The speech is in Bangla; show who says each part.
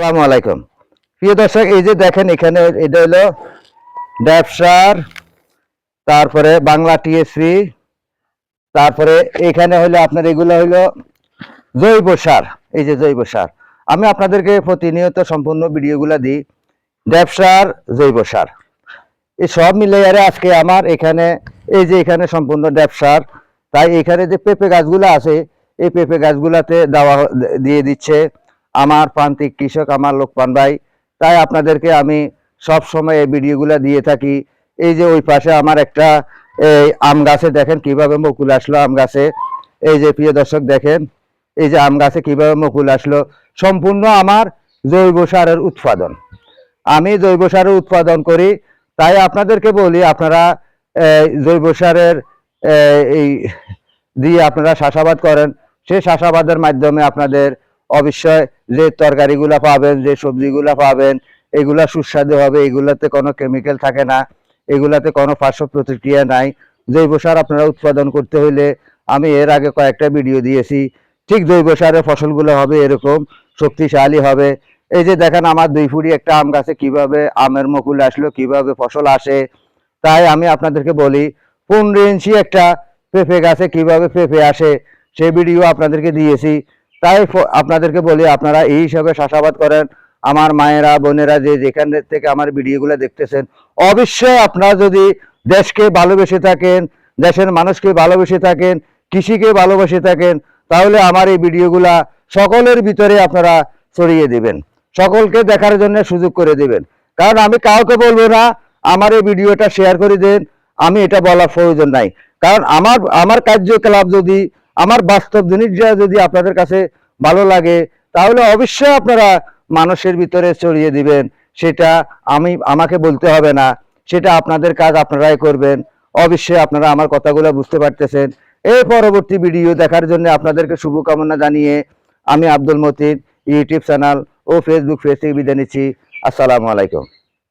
Speaker 1: আসসালামু আলাইকুম প্রিয় দর্শক, এই যে দেখেন এখানে এটা হলো ড্যাপসার, তারপরে বাংলা টিএসপি, তারপরে এখানে হলো আপনার এগুলো হলো জৈব সার। এই যে জৈব সার আমি আপনাদেরকে প্রতিনিয়ত সম্পূর্ণ ভিডিওগুলো দিই। ড্যাপসার, জৈব সার, এই সব মিলে আজকে আমার এখানে এই যে এখানে সম্পূর্ণ ড্যাপসার। তাই এখানে যে পেঁপে গাছগুলো আছে এই পেঁপে গাছগুলাতে দেওয়া দিয়ে দিচ্ছে আমার প্রান্তিক কৃষক, আমার লোকমান ভাই। তাই আপনাদেরকে আমি সব সময় এই ভিডিওগুলো দিয়ে থাকি। এই যে ওই পাশে আমার একটা এই আম গাছে দেখেন কিভাবে মুকুল আসলো আম গাছে। এই যে প্রিয় দর্শক দেখেন এই যে আম গাছে কিভাবে মুকুল আসলো, সম্পূর্ণ আমার জৈব সারের উৎপাদন। আমি জৈব সারের উৎপাদন করি। তাই আপনাদেরকে বলি আপনারা জৈব সারের এই দিয়ে আপনারা চাষাবাদ করেন। সেই চাষাবাদের মাধ্যমে আপনাদের অবশ্যই যে তরকারিগুলো পাবেন, যে সবজিগুলো পাবেন, এগুলা সুস্বাদু হবে। এগুলাতে কোনো কেমিক্যাল থাকে না, এগুলাতে কোনো পার্শ্ব প্রতিক্রিয়া নাই। জৈব সার আপনারা উৎপাদন করতে হইলে আমি এর আগে কয়েকটা ভিডিও দিয়েছি। ঠিক জৈব সারের ফসলগুলো হবে এরকম শক্তিশালী হবে। এই যে দেখেন আমার 2 ফুটি একটা আম গাছে কিভাবে আমের মুকুল আসলো, কিভাবে ফসল আসে। তাই আমি আপনাদেরকে বলি 15 ইঞ্চি একটা পেঁপে গাছে কিভাবে পেঁপে আসে সেই ভিডিও আপনাদেরকে দিয়েছি। তাই আপনাদেরকে বলি আপনারা এই হিসাবে চাষাবাদ করেন। আমার মায়েরা বোনেরা যে যেখান থেকে আমার ভিডিওগুলো দেখতেছেন, অবশ্যই আপনারা যদি দেশকে ভালোবেসে থাকেন, দেশের মানুষকে ভালোবেসে থাকেন, কৃষিকে ভালোবেসে থাকেন, তাহলে আমার এই ভিডিওগুলা সকলের ভিতরে আপনারা ছড়িয়ে দিবেন, সকলকে দেখার জন্য সুযোগ করে দিবেন। কারণ আমি কাউকে বলবো না আমার এই ভিডিওটা শেয়ার করে দেন, আমি এটা বলার প্রয়োজন নাই। কারণ আমার কার্যকলাপ যদি, আমার বাস্তব জিনিসটা যদি আপনাদের কাছে ভালো লাগে, তাহলে অবশ্যই আপনারা মানুষের ভিতরে ছড়িয়ে দিবেন। সেটা আমাকে বলতে হবে না, সেটা আপনাদের কাজ, আপনারাই করবেন। অবশ্যই আপনারা আমার কথাগুলো বুঝতে পারতেছেন। এই পরবর্তী ভিডিও দেখার জন্য আপনাদেরকে শুভকামনা জানিয়ে আমি আব্দুল মতিন ইউটিউব চ্যানেল ও ফেসবুক পেজ থেকে বিদায় নিচ্ছি। আসসালামু আলাইকুম।